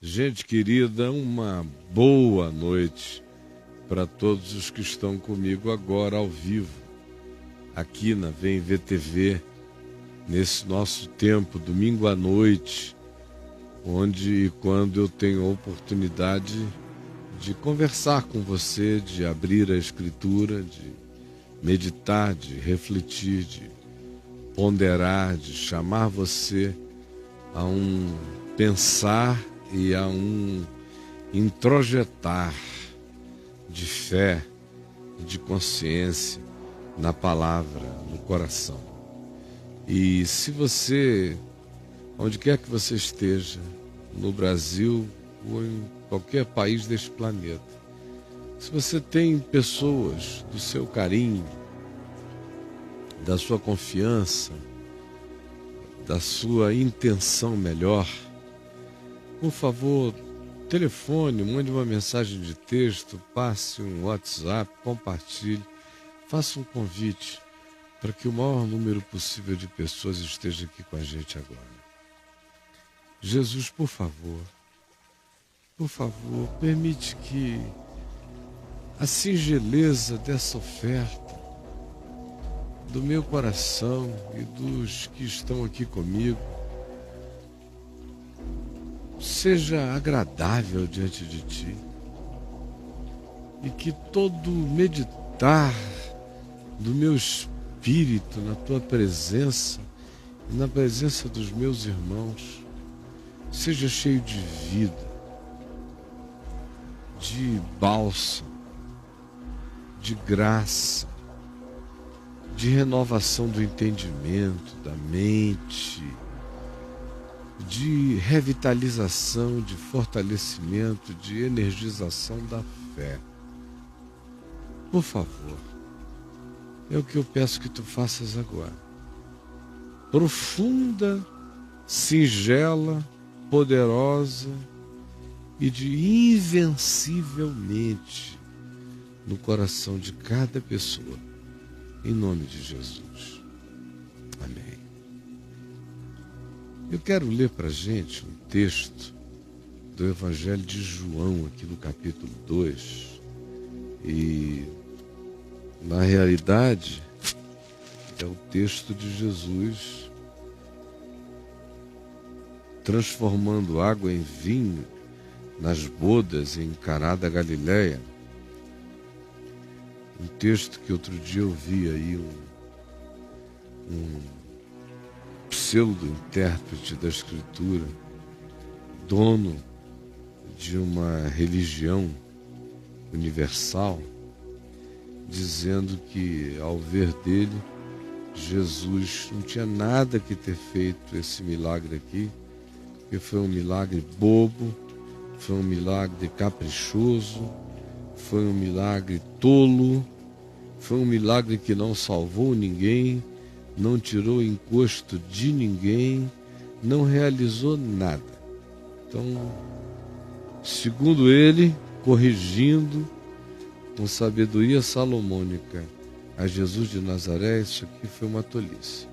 Gente querida, uma boa noite para todos os que estão comigo agora ao vivo, aqui na Vem VTV, nesse nosso tempo, domingo à noite, onde e quando eu tenho a oportunidade de conversar com você, de abrir a Escritura, de meditar, de refletir, de ponderar, de chamar você a um pensar e a um introjetar de fé e de consciência na palavra, no coração. E se você, onde quer que você esteja, no Brasil ou em qualquer país deste planeta, se você tem pessoas do seu carinho, da sua confiança, da sua intenção melhor, por favor, telefone, mande uma mensagem de texto, passe um WhatsApp, compartilhe, faça um convite para que o maior número possível de pessoas esteja aqui com a gente agora. Jesus, por favor, permite que a singeleza dessa oferta do meu coração e dos que estão aqui comigo seja agradável diante de Ti, e que todo meditar do meu espírito na Tua presença e na presença dos meus irmãos seja cheio de vida, de bálsamo, de graça, de renovação do entendimento, da mente, de revitalização, de fortalecimento, de energização da fé. Por favor, é o que eu peço que tu faças agora. Profunda, singela, poderosa e de invencivelmente no coração de cada pessoa, em nome de Jesus. Amém. Eu quero ler para a gente um texto do Evangelho de João, aqui no capítulo 2. E, na realidade, é o texto de Jesus transformando água em vinho nas bodas em Caná da Galileia. Um texto que outro dia eu vi aí um pseudo-intérprete da Escritura, dono de uma religião universal, dizendo que, ao ver dele, Jesus não tinha nada que ter feito esse milagre aqui, porque foi um milagre bobo, foi um milagre caprichoso, foi um milagre tolo, foi um milagre que não salvou ninguém, não tirou encosto de ninguém, não realizou nada. Então, segundo ele, corrigindo com sabedoria salomônica a Jesus de Nazaré, isso aqui foi uma tolice.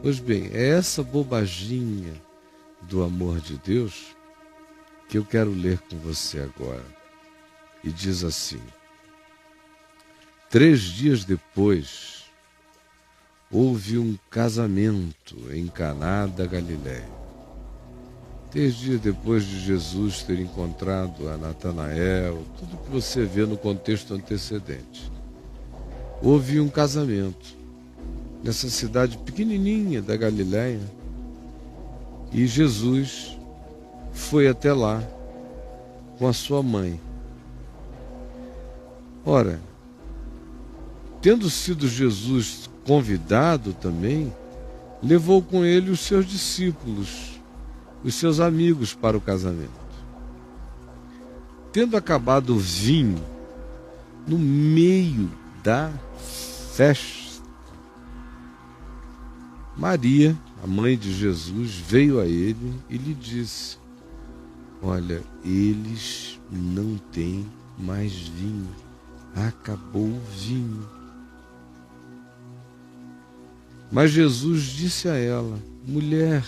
Pois bem, é essa bobaginha do amor de Deus que eu quero ler com você agora. E diz assim: 3 dias depois, houve um casamento em Caná da Galileia. 3 dias depois de Jesus ter encontrado a Natanael, tudo que você vê no contexto antecedente. Houve um casamento nessa cidade pequenininha da Galileia, e Jesus foi até lá com a sua mãe. Ora, tendo sido Jesus convidado também, levou com ele os seus discípulos, os seus amigos para o casamento. Tendo acabado o vinho, no meio da festa, Maria, a mãe de Jesus, veio a ele e lhe disse: olha, eles não têm mais vinho, acabou o vinho. Mas Jesus disse a ela: mulher,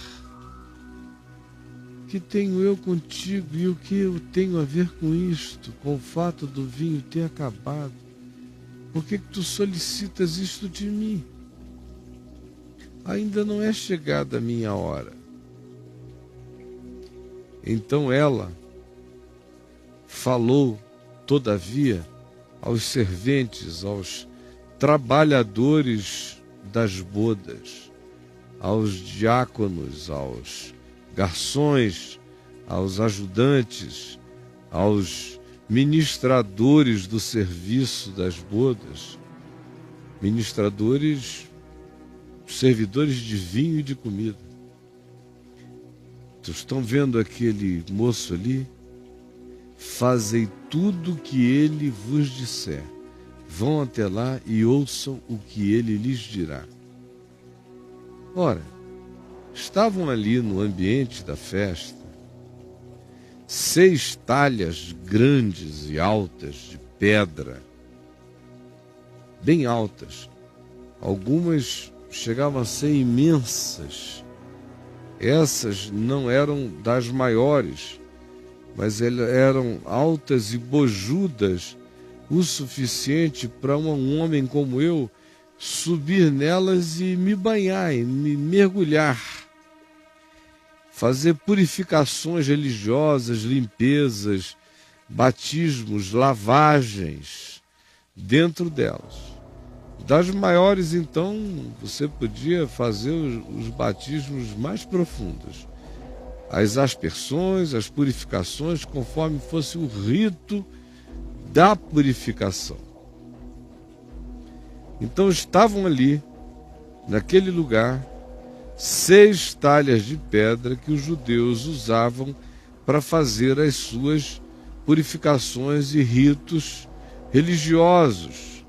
Que tenho eu contigo e o que eu tenho a ver com isto, com o fato do vinho ter acabado? Por que tu solicitas isto de mim? Ainda não é chegada a minha hora. Então ela falou, todavia, aos serventes, aos trabalhadores das bodas, aos diáconos, aos garçons, aos ajudantes, aos ministradores do serviço das bodas, ministradores, servidores de vinho e de comida. Vocês estão vendo aquele moço ali? Fazei tudo o que ele vos disser. Vão até lá e ouçam o que ele lhes dirá. Ora, estavam ali no ambiente da festa 6 talhas grandes e altas de pedra, bem altas. Algumas chegavam a ser imensas. Essas não eram das maiores, mas elas eram altas e bojudas o suficiente para um homem como eu subir nelas e me banhar, e me mergulhar, fazer purificações religiosas, limpezas, batismos, lavagens dentro delas. Das maiores, então, você podia fazer os batismos mais profundos, as aspersões, as purificações, conforme fosse o rito da purificação. Então estavam ali, naquele lugar, 6 talhas de pedra que os judeus usavam para fazer as suas purificações e ritos religiosos.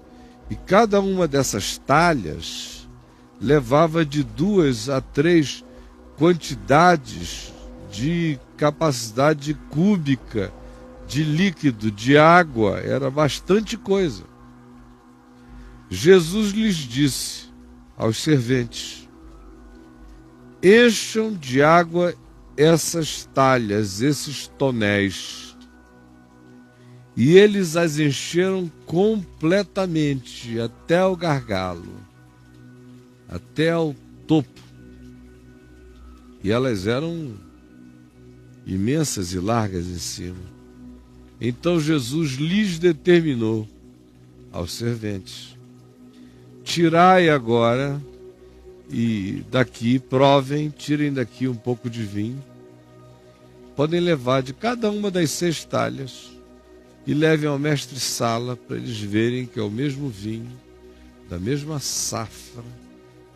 E cada uma dessas talhas levava de 2 a 3 quantidades de capacidade cúbica de líquido, de água. Era bastante coisa. Jesus lhes disse aos serventes: encham de água essas talhas, esses tonéis. E eles as encheram completamente, até o gargalo, até o topo. E elas eram imensas e largas em cima. Então Jesus lhes determinou aos serventes: tirai agora e daqui, provem, tirem daqui um pouco de vinho. Podem levar de cada uma das 6 talhas e levem ao mestre-sala para eles verem que é o mesmo vinho, da mesma safra,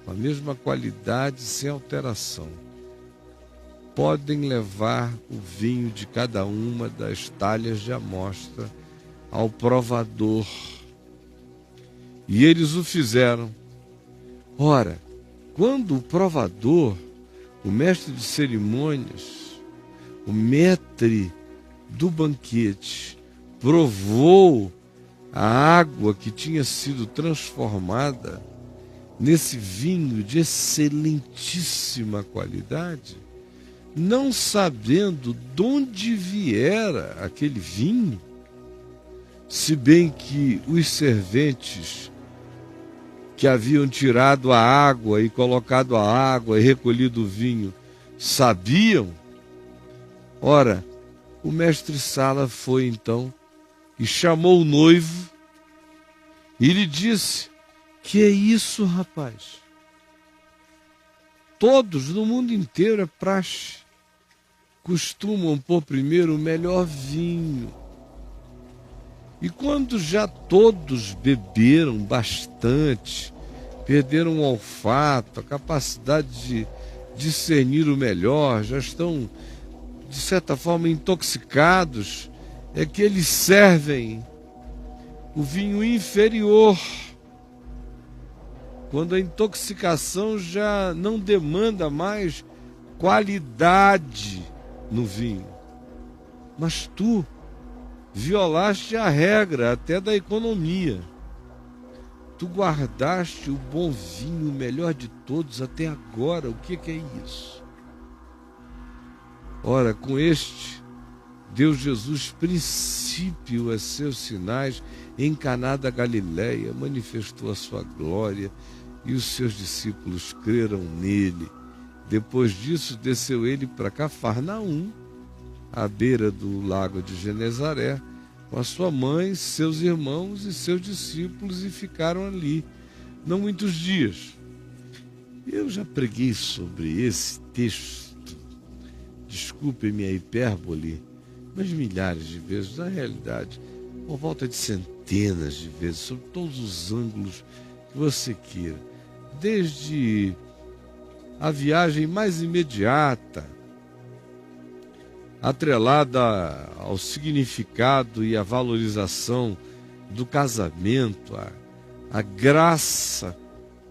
com a mesma qualidade, sem alteração. Podem levar o vinho de cada uma das talhas de amostra ao provador. E eles o fizeram. Ora, quando o provador, o mestre de cerimônias, o maître do banquete, provou a água que tinha sido transformada nesse vinho de excelentíssima qualidade, não sabendo de onde viera aquele vinho, se bem que os serventes que haviam tirado a água e colocado a água e recolhido o vinho sabiam. Ora, o mestre-sala foi então e chamou o noivo e lhe disse: que é isso, rapaz? Todos no mundo inteiro é praxe, costumam pôr primeiro o melhor vinho. E quando já todos beberam bastante, perderam o olfato, a capacidade de discernir o melhor, já estão, de certa forma, intoxicados, é que eles servem o vinho inferior, quando a intoxicação já não demanda mais qualidade no vinho. Mas tu violaste a regra até da economia. Tu guardaste o bom vinho, o melhor de todos até agora. O que é isso? Ora, com este, deu Jesus princípio a seus sinais em Caná da Galileia, manifestou a sua glória e os seus discípulos creram nele. Depois disso, desceu ele para Cafarnaum, à beira do lago de Genezaré, com a sua mãe, seus irmãos e seus discípulos, e ficaram ali não muitos dias. Eu já preguei sobre esse texto, desculpe minha hipérbole, mas milhares de vezes, na realidade, por volta de centenas de vezes, sobre todos os ângulos que você queira, desde a viagem mais imediata, atrelada ao significado e à valorização do casamento, a graça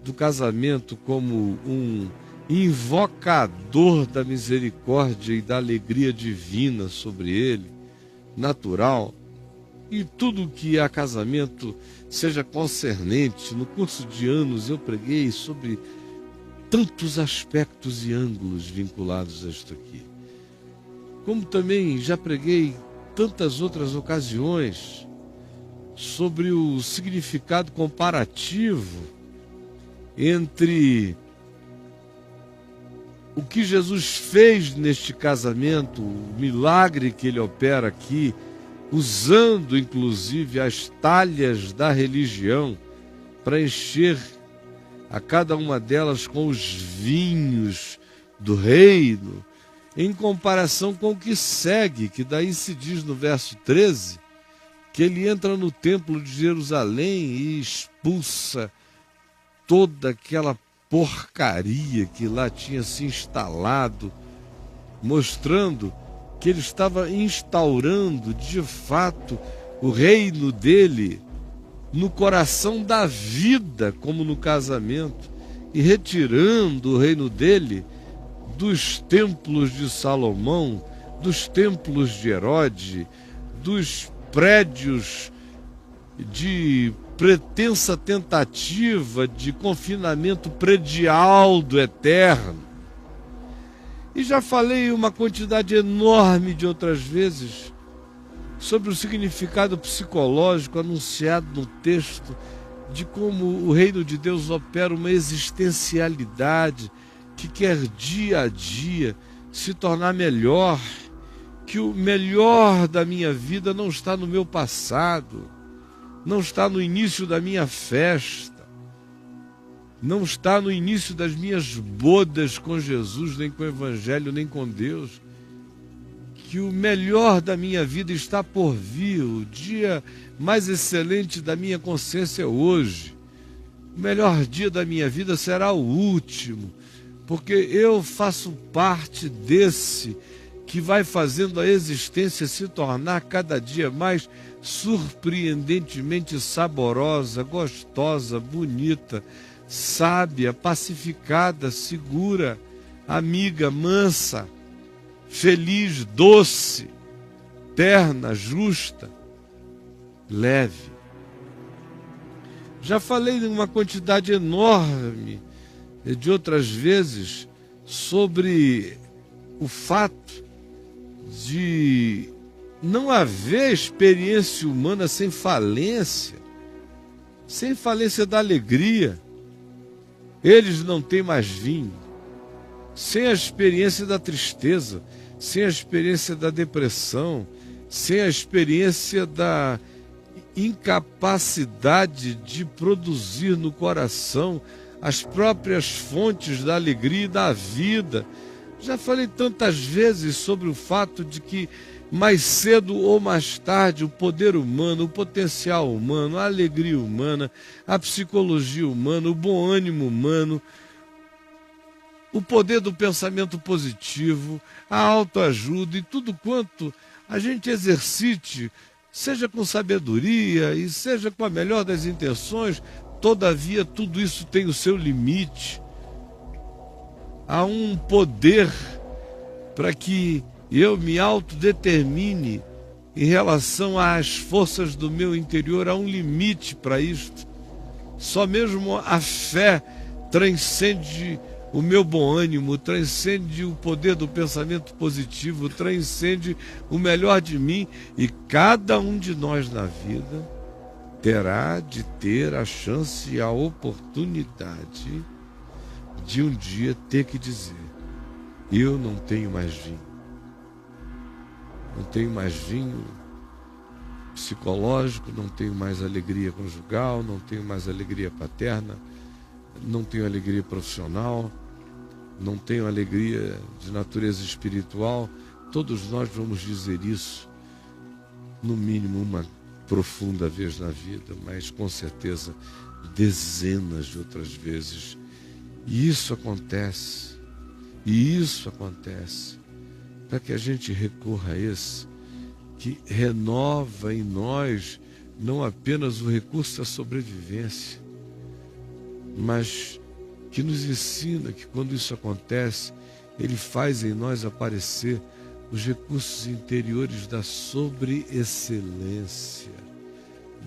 do casamento como um invocador da misericórdia e da alegria divina sobre ele, natural, e tudo que a casamento seja concernente. No curso de anos eu preguei sobre tantos aspectos e ângulos vinculados a isto aqui. Como também já preguei tantas outras ocasiões sobre o significado comparativo entre o que Jesus fez neste casamento, o milagre que ele opera aqui, usando inclusive as talhas da religião para encher a cada uma delas com os vinhos do reino, em comparação com o que segue, que daí se diz no verso 13, que ele entra no templo de Jerusalém e expulsa toda aquela porcaria que lá tinha se instalado, mostrando que ele estava instaurando de fato o reino dele no coração da vida, como no casamento, e retirando o reino dele dos templos de Salomão, dos templos de Herodes, dos prédios de pretensa tentativa de confinamento predial do eterno. E já falei uma quantidade enorme de outras vezes sobre o significado psicológico anunciado no texto, de como o reino de Deus opera uma existencialidade que quer dia a dia se tornar melhor, que o melhor da minha vida não está no meu passado, não está no início da minha festa, não está no início das minhas bodas com Jesus, nem com o Evangelho, nem com Deus, que o melhor da minha vida está por vir, o dia mais excelente da minha consciência é hoje, o melhor dia da minha vida será o último, porque eu faço parte desse que vai fazendo a existência se tornar cada dia mais surpreendentemente saborosa, gostosa, bonita, sábia, pacificada, segura, amiga, mansa, feliz, doce, terna, justa, leve. Já falei em uma quantidade enorme de outras vezes sobre o fato de não haver experiência humana sem falência da alegria. Eles não têm mais vinho. Sem a experiência da tristeza, sem a experiência da depressão, sem a experiência da incapacidade de produzir no coração as próprias fontes da alegria e da vida. Já falei tantas vezes sobre o fato de que mais cedo ou mais tarde o poder humano, o potencial humano, a alegria humana, a psicologia humana, o bom ânimo humano, o poder do pensamento positivo, a autoajuda e tudo quanto a gente exercite, seja com sabedoria e seja com a melhor das intenções, todavia tudo isso tem o seu limite. Há um poder para que eu me autodetermine em relação às forças do meu interior, há um limite para isto. Só mesmo a fé transcende o meu bom ânimo, transcende o poder do pensamento positivo, transcende o melhor de mim, e cada um de nós na vida terá de ter a chance e a oportunidade de um dia ter que dizer: eu não tenho mais vinho. Não tenho mais vinho psicológico, não tenho mais alegria conjugal, não tenho mais alegria paterna, não tenho alegria profissional, não tenho alegria de natureza espiritual. Todos nós vamos dizer isso, no mínimo uma profunda vez na vida, mas com certeza dezenas de outras vezes. E isso acontece para que a gente recorra a esse que renova em nós não apenas o recurso da sobrevivência, mas que nos ensina que quando isso acontece, ele faz em nós aparecer os recursos interiores da sobreexcelência,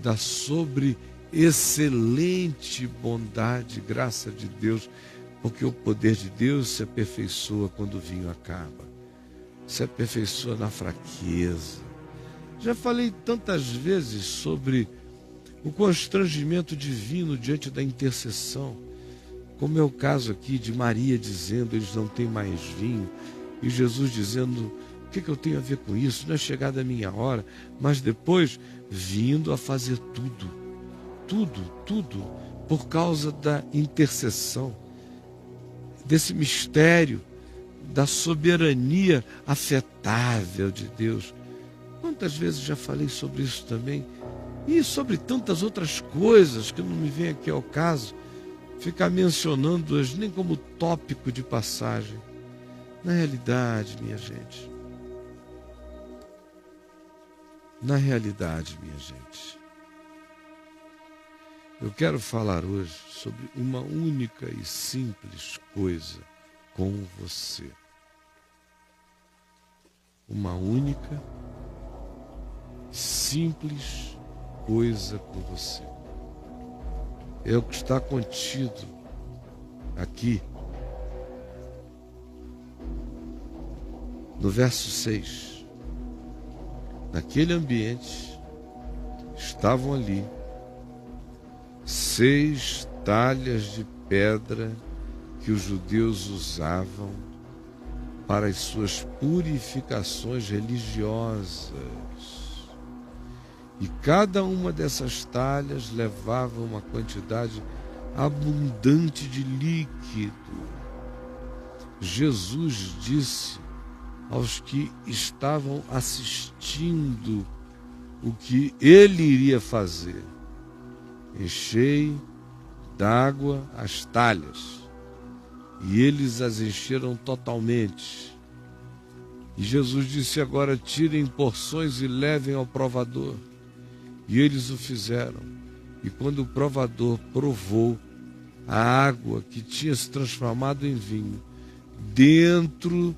da sobreexcelente bondade e graça de Deus, porque o poder de Deus se aperfeiçoa quando o vinho acaba, se aperfeiçoa na fraqueza. Já falei tantas vezes sobre o constrangimento divino diante da intercessão, como é o caso aqui de Maria dizendo: eles não têm mais vinho, e Jesus dizendo: o que eu tenho a ver com isso? Não é chegada a minha hora. Mas depois vindo a fazer tudo por causa da intercessão, desse mistério da soberania afetável de Deus. Quantas vezes já falei sobre isso também, e sobre tantas outras coisas que não me vem aqui ao caso ficar mencionando-as nem como tópico de passagem. Na realidade, minha gente, eu quero falar hoje sobre uma única e simples coisa com você. Uma única, simples coisa com você. É o que está contido aqui no verso 6. Naquele ambiente estavam ali 6 talhas de pedra que os judeus usavam para as suas purificações religiosas. E cada uma dessas talhas levava uma quantidade abundante de líquido. Jesus disse aos que estavam assistindo o que ele iria fazer: enchei d'água as talhas. E eles as encheram totalmente. E Jesus disse: agora tirem porções e levem ao provador. E eles o fizeram. E quando o provador provou a água que tinha se transformado em vinho, dentro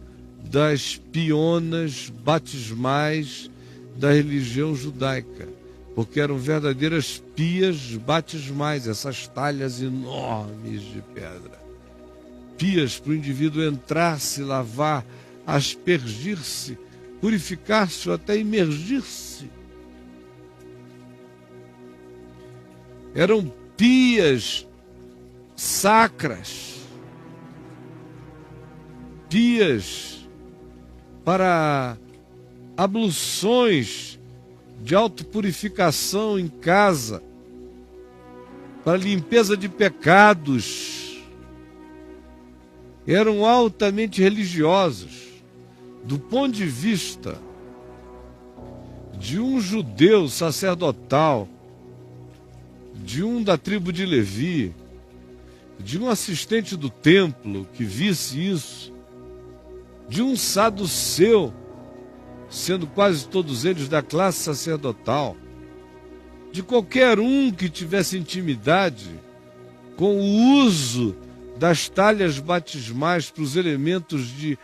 das pionas batismais da religião judaica, porque eram verdadeiras pias batismais, essas talhas enormes de pedra. Pias para o indivíduo entrar, se lavar, aspergir-se, purificar-se ou até imergir-se. Eram pias sacras, pias para abluções de autopurificação em casa, para limpeza de pecados. Eram altamente religiosos. Do ponto de vista de um judeu sacerdotal, de um da tribo de Levi, de um assistente do templo que visse isso, de um saduceu, sendo quase todos eles da classe sacerdotal, de qualquer um que tivesse intimidade com o uso das talhas batismais para os elementos de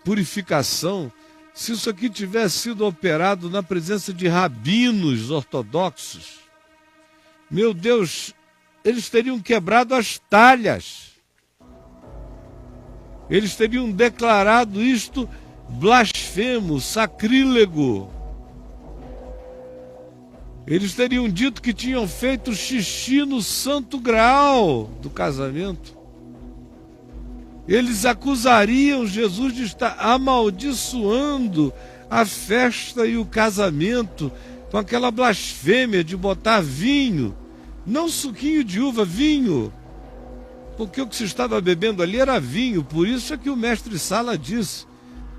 purificação, se isso aqui tivesse sido operado na presença de rabinos ortodoxos, meu Deus, eles teriam quebrado as talhas. Eles teriam declarado isto blasfemo, sacrílego. Eles teriam dito que tinham feito xixi no santo graal do casamento. Eles acusariam Jesus de estar amaldiçoando a festa e o casamento com aquela blasfêmia de botar vinho, não suquinho de uva, vinho, porque o que se estava bebendo ali era vinho. Por isso é que o mestre Sala disse: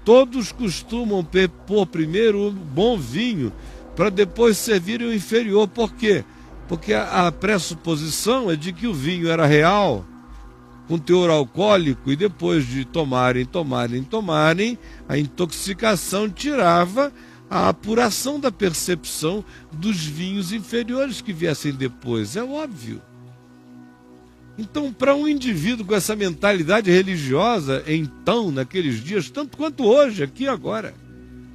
todos costumam pôr primeiro o bom vinho para depois servirem o inferior. Por quê? Porque a pressuposição é de que o vinho era real, com teor alcoólico, e depois de tomarem, a intoxicação tirava a apuração da percepção dos vinhos inferiores que viessem depois. É óbvio. Então, para um indivíduo com essa mentalidade religiosa, então, naqueles dias, tanto quanto hoje, aqui agora,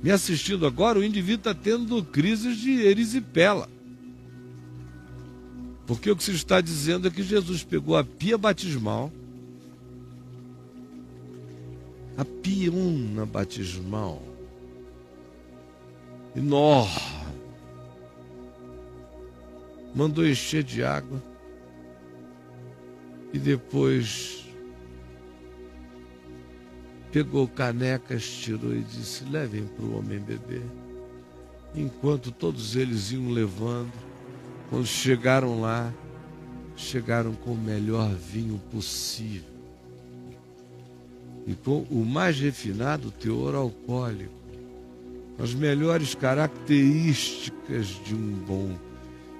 me assistindo agora, o indivíduo está tendo crises de erisipela. Porque o que se está dizendo é que Jesus pegou a pia batismal, a piona batismal, enorme, mandou encher de água e depois pegou canecas, tirou e disse: levem para o homem beber. Enquanto todos eles iam levando, quando chegaram lá, chegaram com o melhor vinho possível e com o mais refinado teor alcoólico, as melhores características de um bom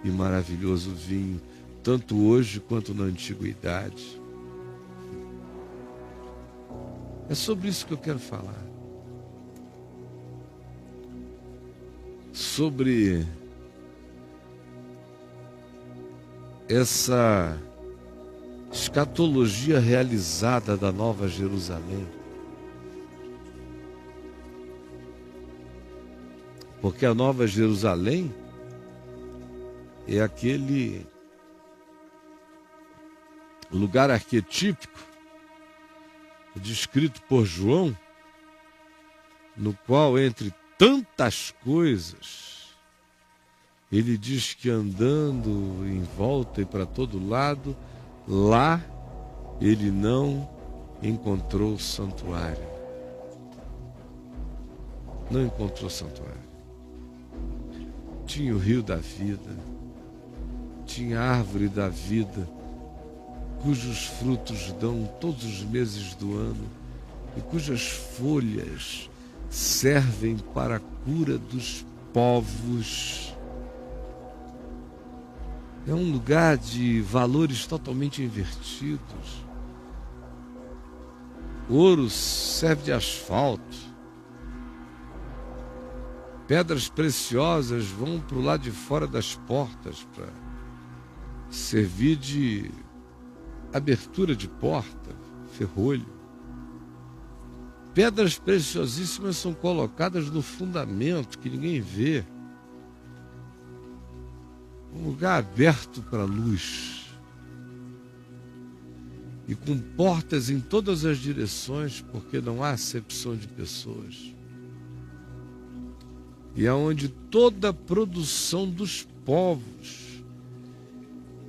e maravilhoso vinho, tanto hoje quanto na antiguidade. É sobre isso que eu quero falar. Sobre essa escatologia realizada da Nova Jerusalém. Porque a Nova Jerusalém é aquele lugar arquetípico descrito por João, no qual, entre tantas coisas, ele diz que andando em volta e para todo lado, lá ele não encontrou santuário. Não encontrou santuário. Tinha o rio da vida, tinha a árvore da vida, cujos frutos dão todos os meses do ano e cujas folhas servem para a cura dos povos. É um lugar de valores totalmente invertidos. Ouro serve de asfalto. Pedras preciosas vão para o lado de fora das portas para servir de abertura de porta, ferrolho. Pedras preciosíssimas são colocadas no fundamento que ninguém vê. Um lugar aberto para a luz. E com portas em todas as direções, porque não há acepção de pessoas. E aonde toda a produção dos povos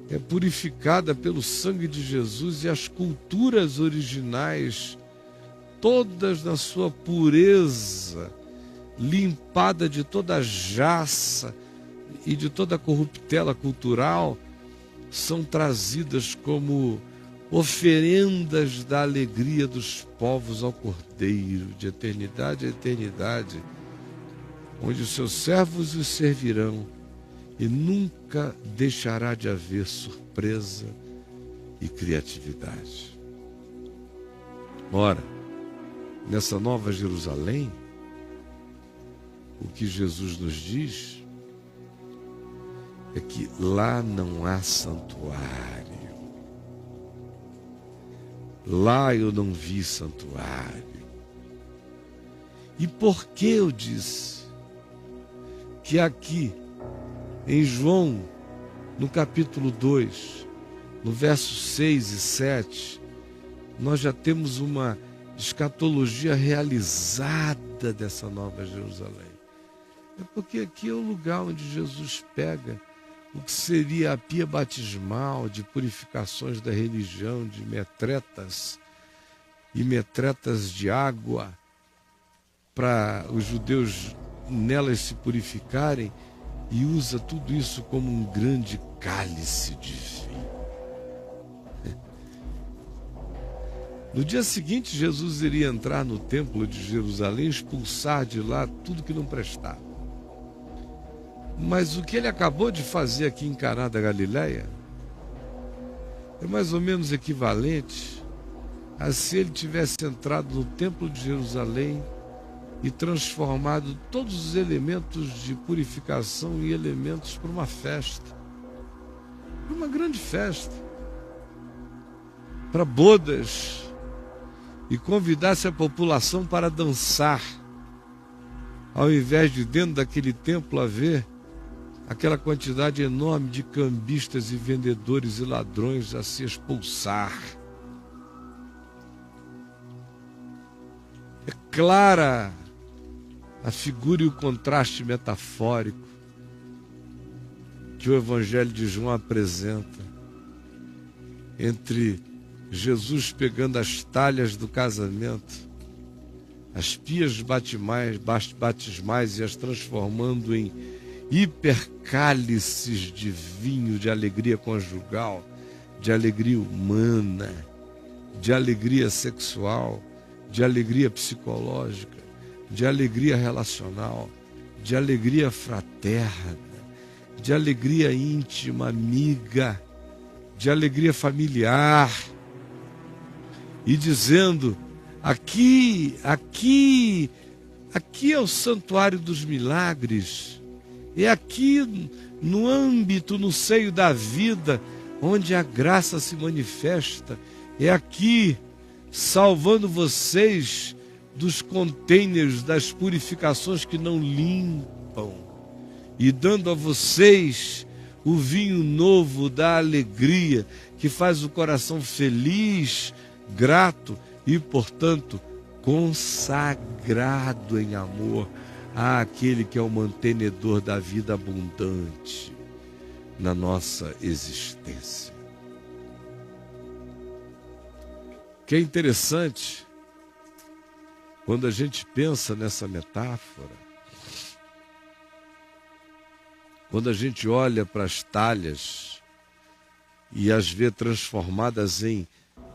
é purificada pelo sangue de Jesus, e as culturas originais, todas na sua pureza, limpada de toda a jaça e de toda a corruptela cultural, são trazidas como oferendas da alegria dos povos ao Cordeiro, de eternidade a eternidade, onde os seus servos os servirão, e nunca deixará de haver surpresa e criatividade. Ora, nessa Nova Jerusalém, o que Jesus nos diz é que lá não há santuário. Lá eu não vi santuário. E por que eu disse que aqui, em João, no capítulo 2, no verso 6 e 7, nós já temos uma de escatologia realizada dessa nova Jerusalém. É porque aqui é o lugar onde Jesus pega o que seria a pia batismal de purificações da religião, de metretas e metretas de água, para os judeus nelas se purificarem, e usa tudo isso como um grande cálice de vinho. No dia seguinte, Jesus iria entrar no templo de Jerusalém e expulsar de lá tudo que não prestava. Mas o que ele acabou de fazer aqui em Caná da Galileia é mais ou menos equivalente a se ele tivesse entrado no templo de Jerusalém e transformado todos os elementos de purificação em elementos para uma festa, para uma grande festa, para bodas, e convidasse a população para dançar, ao invés de dentro daquele templo haver aquela quantidade enorme de cambistas e vendedores e ladrões a se expulsar. É clara a figura e o contraste metafórico que o Evangelho de João apresenta entre Jesus pegando as talhas do casamento, as pias batismais e as transformando em hipercálices de vinho, de alegria conjugal, de alegria humana, de alegria sexual, de alegria psicológica, de alegria relacional, de alegria fraterna, de alegria íntima, amiga, de alegria familiar, e dizendo: aqui é o santuário dos milagres, é aqui no âmbito, no seio da vida, onde a graça se manifesta, é aqui salvando vocês dos containers das purificações que não limpam, e dando a vocês o vinho novo da alegria, que faz o coração feliz, grato e, portanto, consagrado em amor àquele que é o mantenedor da vida abundante na nossa existência. O que é interessante, quando a gente pensa nessa metáfora, quando a gente olha para as talhas e as vê transformadas em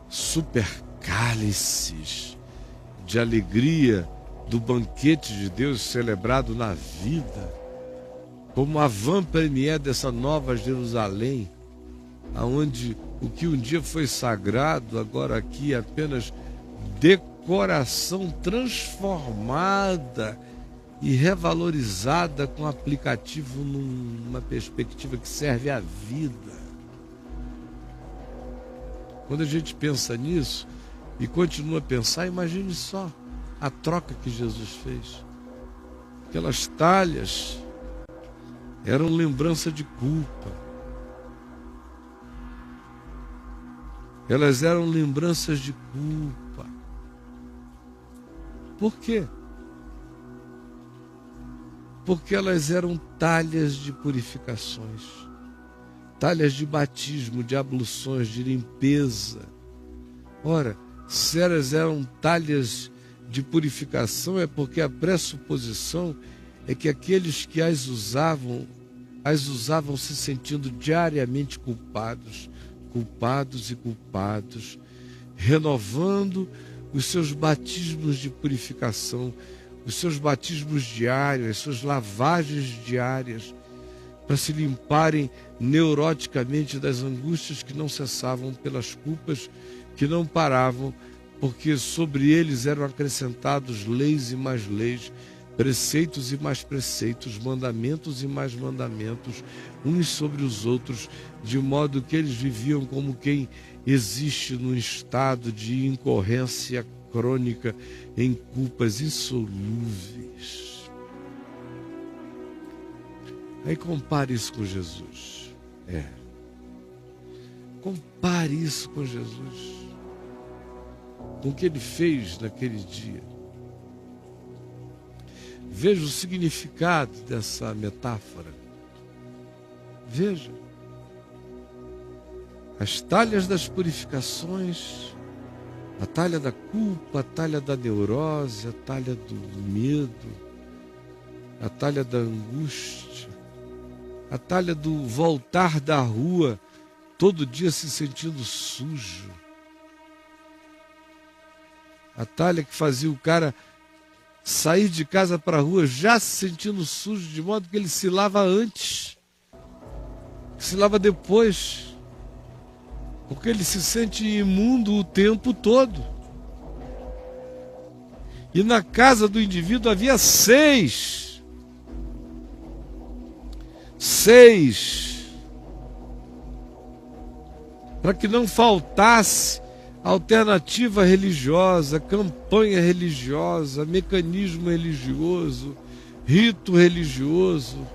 supercálices de alegria do banquete de Deus celebrado na vida, como a avant-première dessa nova Jerusalém, aonde o que um dia foi sagrado, agora aqui é apenas decoração transformada e revalorizada com aplicativo numa perspectiva que serve à vida. Quando a gente pensa nisso e continua a pensar, imagine só a troca que Jesus fez. Aquelas talhas eram lembrança de culpa. Elas eram lembranças de culpa. Por quê? Porque elas eram talhas de purificações, talhas de batismo, de abluções, de limpeza. Ora, se elas eram talhas de purificação, é porque a pressuposição é que aqueles que as usavam se sentindo diariamente culpados, renovando os seus batismos de purificação, os seus batismos diários, as suas lavagens diárias, para se limparem neuroticamente das angústias que não cessavam, pelas culpas que não paravam, porque sobre eles eram acrescentados leis e mais leis, preceitos e mais preceitos, mandamentos e mais mandamentos, uns sobre os outros, de modo que eles viviam como quem existe num estado de incorrência crônica, em culpas insolúveis. Aí compare isso com Jesus. Compare isso com Jesus. com o que ele fez naquele dia. Veja o significado dessa metáfora. Veja. As talhas das purificações, a talha da culpa, a talha da neurose, a talha do medo, a talha da angústia, a talha do voltar da rua todo dia se sentindo sujo, a talha que fazia o cara sair de casa para a rua já se sentindo sujo, de modo que ele se lava antes, se lava depois, porque ele se sente imundo o tempo todo. E na casa do indivíduo havia seis, para que não faltasse alternativa religiosa, campanha religiosa, mecanismo religioso, rito religioso,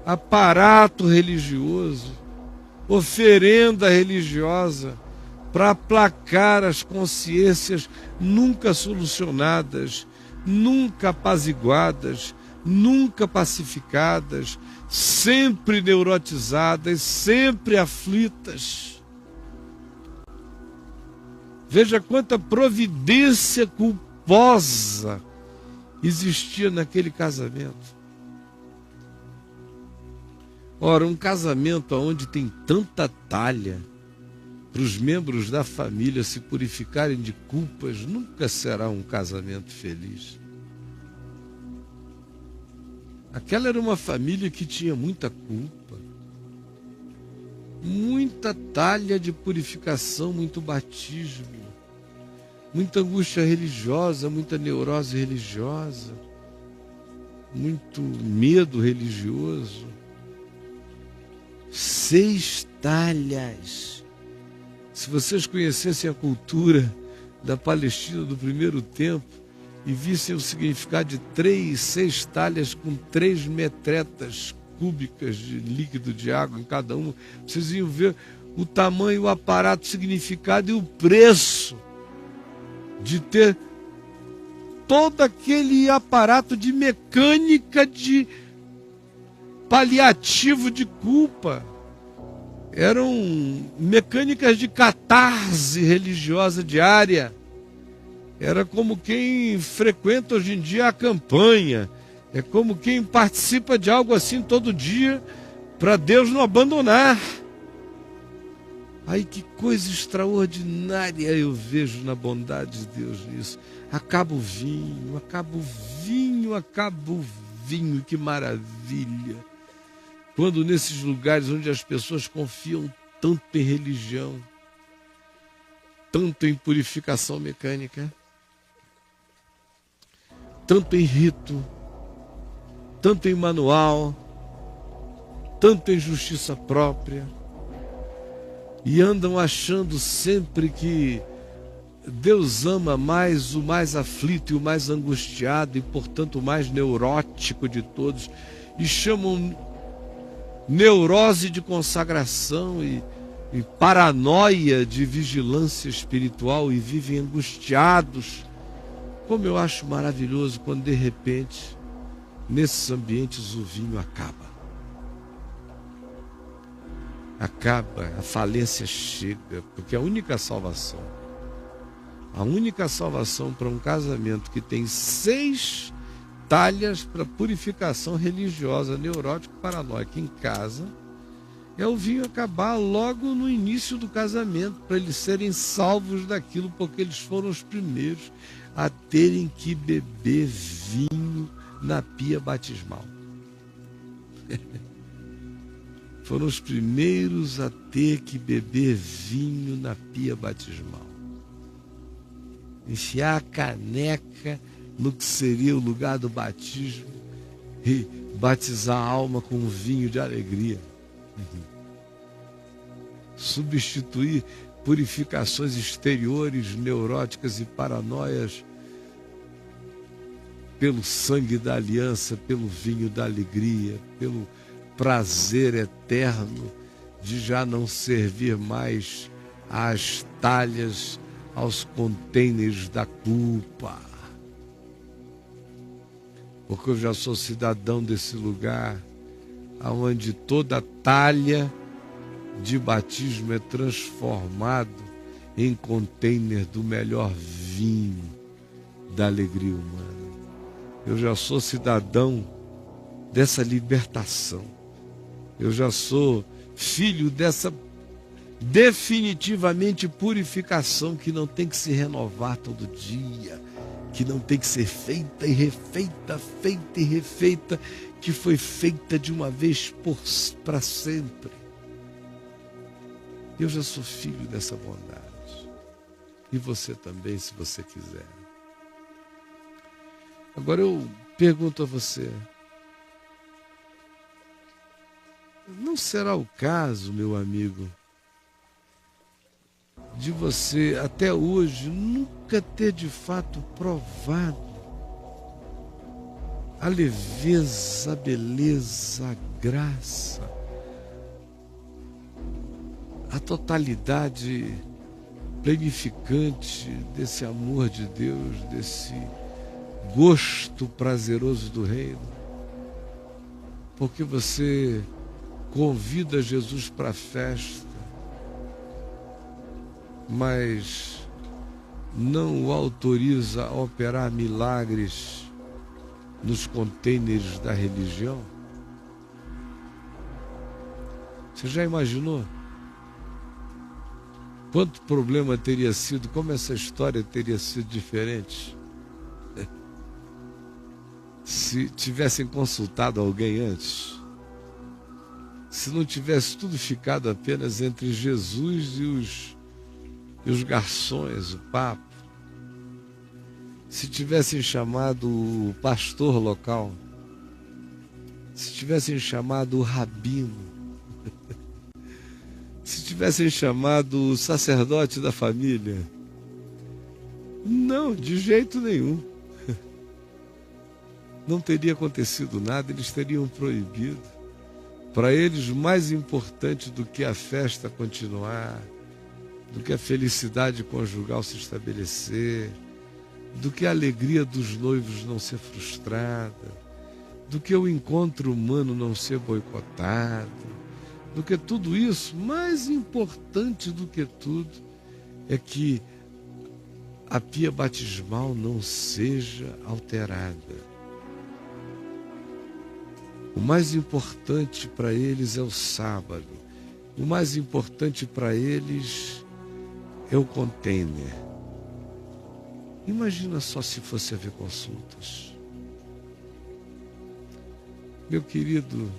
aparato religioso, oferenda religiosa, para aplacar as consciências nunca solucionadas, nunca apaziguadas, nunca pacificadas, sempre neurotizadas, sempre aflitas. Veja quanta providência culposa existia naquele casamento. Ora, um casamento onde tem tanta talha para os membros da família se purificarem de culpas nunca será um casamento feliz. Aquela era uma família que tinha muita culpa, muita talha de purificação, muito batismo, muita angústia religiosa, muita neurose religiosa, muito medo religioso. 6 talhas. Se vocês conhecessem a cultura da Palestina do primeiro tempo e vissem o significado de 6 talhas com 3 metretas cúbicas de líquido de água em cada uma, vocês iam ver o tamanho, o aparato, o significado e o preço de ter todo aquele aparato de mecânica de paliativo de culpa. Eram mecânicas de catarse religiosa diária. Era como quem frequenta hoje em dia a campanha. É como quem participa de algo assim todo dia para Deus não abandonar. Ai, que coisa extraordinária eu vejo na bondade de Deus nisso. Acaba o vinho, que maravilha. Quando nesses lugares onde as pessoas confiam tanto em religião, tanto em purificação mecânica, tanto em rito, tanto em manual, tanto em justiça própria, e andam achando sempre que Deus ama mais o mais aflito e o mais angustiado e, portanto, o mais neurótico de todos, e chamam neurose de consagração e paranoia de vigilância espiritual e vivem angustiados. Como eu acho maravilhoso quando de repente nesses ambientes o vinho acaba, a falência chega, porque a única salvação para um casamento que tem 6 talhas para purificação religiosa, neurótica, paranoica em casa, é o vinho acabar logo no início do casamento, para eles serem salvos daquilo, porque eles foram os primeiros a terem que beber vinho na pia batismal. Foram os primeiros a ter que beber vinho na pia batismal. Enfiar a caneca no que seria o lugar do batismo e batizar a alma com um vinho de alegria. Substituir purificações exteriores, neuróticas e paranoias pelo sangue da aliança, pelo vinho da alegria, pelo prazer eterno de já não servir mais às talhas aos contêineres da culpa. Porque eu já sou cidadão desse lugar, onde toda talha de batismo é transformado em contêiner do melhor vinho da alegria humana. Eu já sou cidadão dessa libertação. Eu já sou filho dessa definitivamente purificação que não tem que se renovar todo dia, que não tem que ser feita e refeita, feita e refeita, que foi feita de uma vez para sempre. Eu já sou filho dessa bondade. E você também, se você quiser. Agora eu pergunto a você, não será o caso, meu amigo, de você até hoje nunca ter de fato provado a leveza, a beleza, a graça, a totalidade plenificante desse amor de Deus, desse gosto prazeroso do reino? Porque você convida Jesus para a festa, mas não o autoriza a operar milagres nos contêineres da religião? Você já imaginou quanto problema teria sido, como essa história teria sido diferente se tivessem consultado alguém antes? Se não tivesse tudo ficado apenas entre Jesus e os garçons, o papo. Se tivessem chamado o pastor local, se tivessem chamado o rabino, se tivessem chamado o sacerdote da família. Não, de jeito nenhum. Não teria acontecido nada, eles teriam proibido. Para eles, mais importante do que a festa continuar, do que a felicidade conjugal se estabelecer, do que a alegria dos noivos não ser frustrada, do que o encontro humano não ser boicotado, do que tudo isso, mais importante do que tudo, é que a pia batismal não seja alterada. O mais importante para eles é o sábado. O mais importante para eles é o contêiner. Imagina só se fosse haver consultas. Meu querido,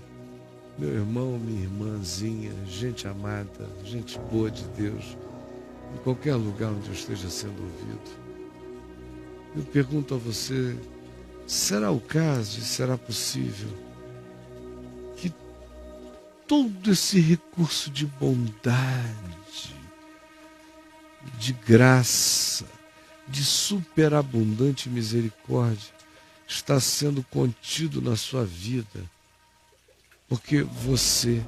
meu irmão, minha irmãzinha, gente amada, gente boa de Deus, em qualquer lugar onde eu esteja sendo ouvido, eu pergunto a você, será o caso e será possível que todo esse recurso de bondade, de graça, de superabundante misericórdia está sendo contido na sua vida, porque você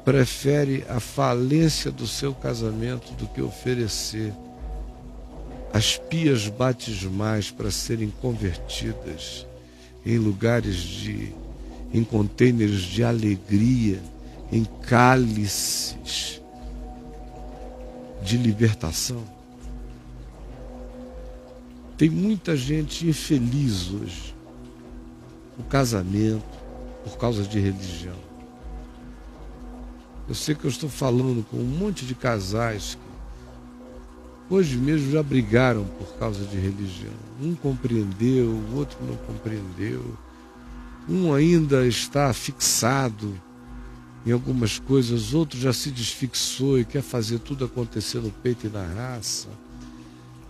prefere a falência do seu casamento do que oferecer as pias batismais para serem convertidas em em contêineres de alegria, em cálices de libertação. Tem muita gente infeliz hoje no casamento por causa de religião. Eu sei que eu estou falando com um monte de casais que hoje mesmo já brigaram por causa de religião. Um compreendeu, o outro não compreendeu. Um ainda está fixado em algumas coisas, outro já se desfixou e quer fazer tudo acontecer no peito e na raça.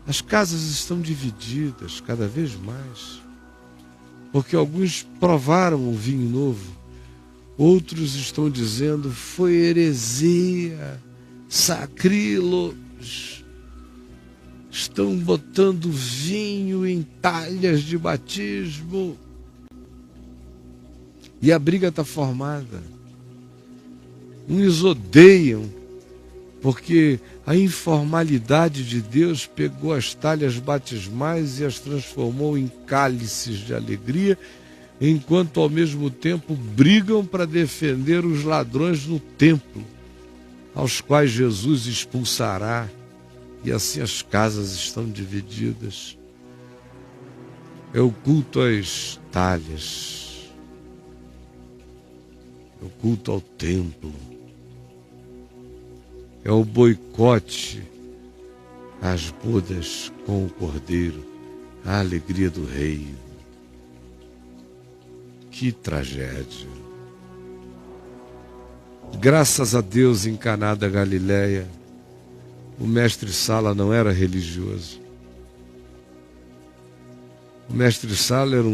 As casas estão divididas cada vez mais, porque alguns provaram o vinho novo, outros estão dizendo foi heresia, sacrílegos, estão botando vinho em talhas de batismo e a briga está formada. Uns odeiam Porque a informalidade de Deus pegou as talhas batismais e as transformou em cálices de alegria, enquanto ao mesmo tempo brigam para defender os ladrões no templo, aos quais Jesus expulsará, e assim as casas estão divididas. É o culto às talhas, é o culto ao templo, é o boicote às bodas com o Cordeiro, a alegria do Rei. Que tragédia! Graças a Deus, em Caná da Galileia, o mestre Sala não era religioso. O mestre Sala era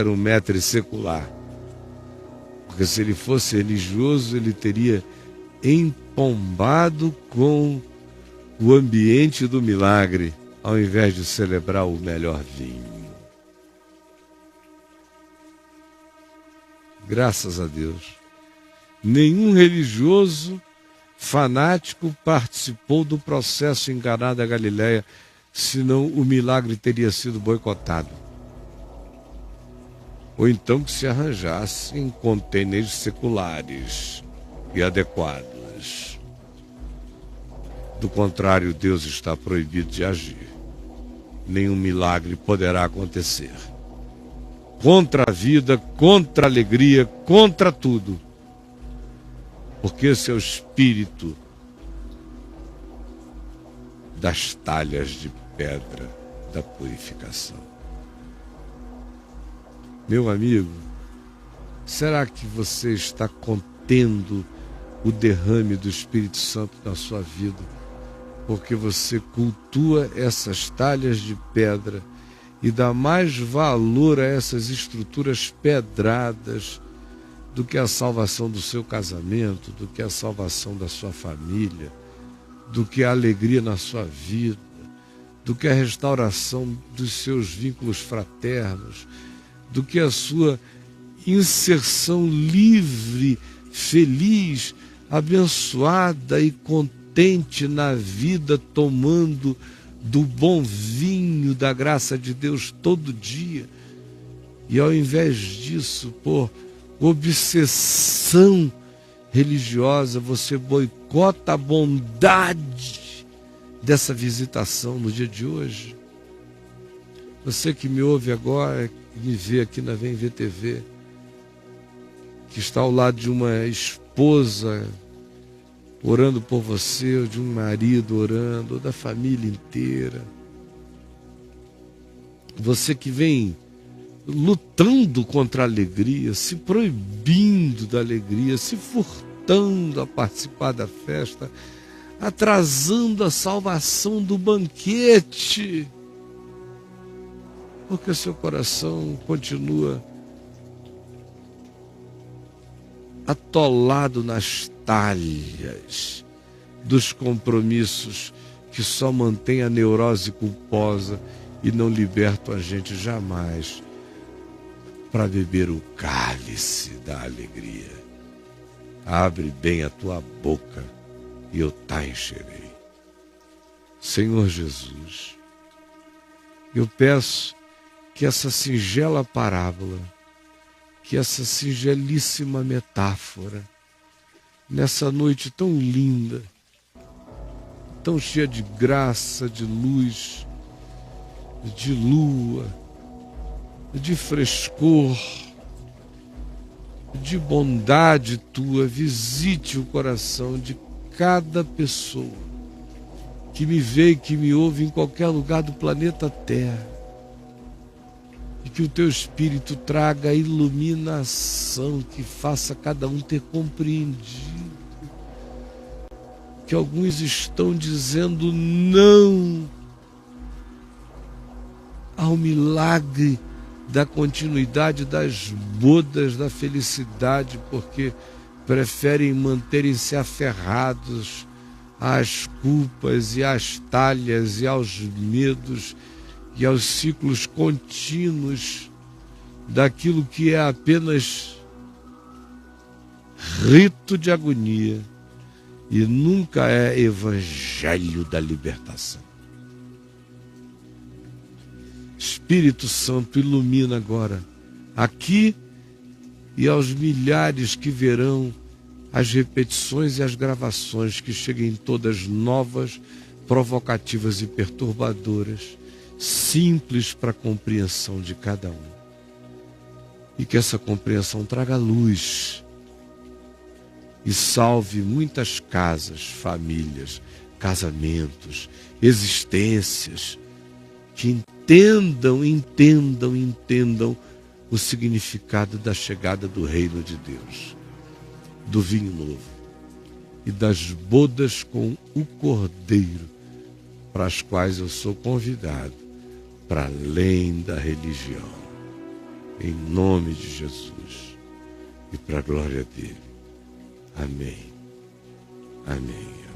um mestre secular. Porque se ele fosse religioso, ele teria empombado com o ambiente do milagre, ao invés de celebrar o melhor vinho. Graças a Deus. Nenhum religioso fanático participou do processo em Caná da Galileia, senão o milagre teria sido boicotado. Ou então que se arranjasse em contêineres seculares e adequados. Do contrário, Deus está proibido de agir. Nenhum milagre poderá acontecer. Contra a vida, contra a alegria, contra tudo. Porque esse é o espírito das talhas de pedra da purificação. Meu amigo, será que você está contendo o derrame do Espírito Santo na sua vida? Porque você cultua essas talhas de pedra e dá mais valor a essas estruturas pedradas do que a salvação do seu casamento, do que a salvação da sua família, do que a alegria na sua vida, do que a restauração dos seus vínculos fraternos, do que a sua inserção livre, feliz, abençoada e contente na vida, tomando do bom vinho da graça de Deus todo dia. E ao invés disso, por obsessão religiosa, você boicota a bondade dessa visitação no dia de hoje. Você que me ouve agora, me vê aqui na Vem Ver TV, que está ao lado de uma esposa orando por você, ou de um marido orando, ou da família inteira. Você que vem lutando contra a alegria, se proibindo da alegria, se furtando a participar da festa, atrasando a salvação do banquete, porque seu coração continua atolado nas talhas dos compromissos que só mantém a neurose culposa e não libertam a gente jamais para beber o cálice da alegria. Abre bem a tua boca e eu te encherei. Senhor Jesus, eu peço que essa singela parábola, que essa singelíssima metáfora, nessa noite tão linda, tão cheia de graça, de luz, de lua, de frescor, de bondade tua, visite o coração de cada pessoa que me vê e que me ouve em qualquer lugar do planeta Terra. E que o teu Espírito traga a iluminação que faça cada um ter compreendido que alguns estão dizendo não ao milagre da continuidade das bodas da felicidade, porque preferem manterem-se aferrados às culpas e às talhas e aos medos e aos ciclos contínuos daquilo que é apenas rito de agonia e nunca é evangelho da libertação. Espírito Santo, ilumina agora, aqui e aos milhares que verão as repetições e as gravações, que cheguem todas novas, provocativas e perturbadoras, simples para a compreensão de cada um. E que essa compreensão traga luz e salve muitas casas, famílias, casamentos, existências, que entendam o significado da chegada do reino de Deus, do vinho novo e das bodas com o Cordeiro, para as quais eu sou convidado, para além da religião, em nome de Jesus e para a glória dele. Amém. Amém.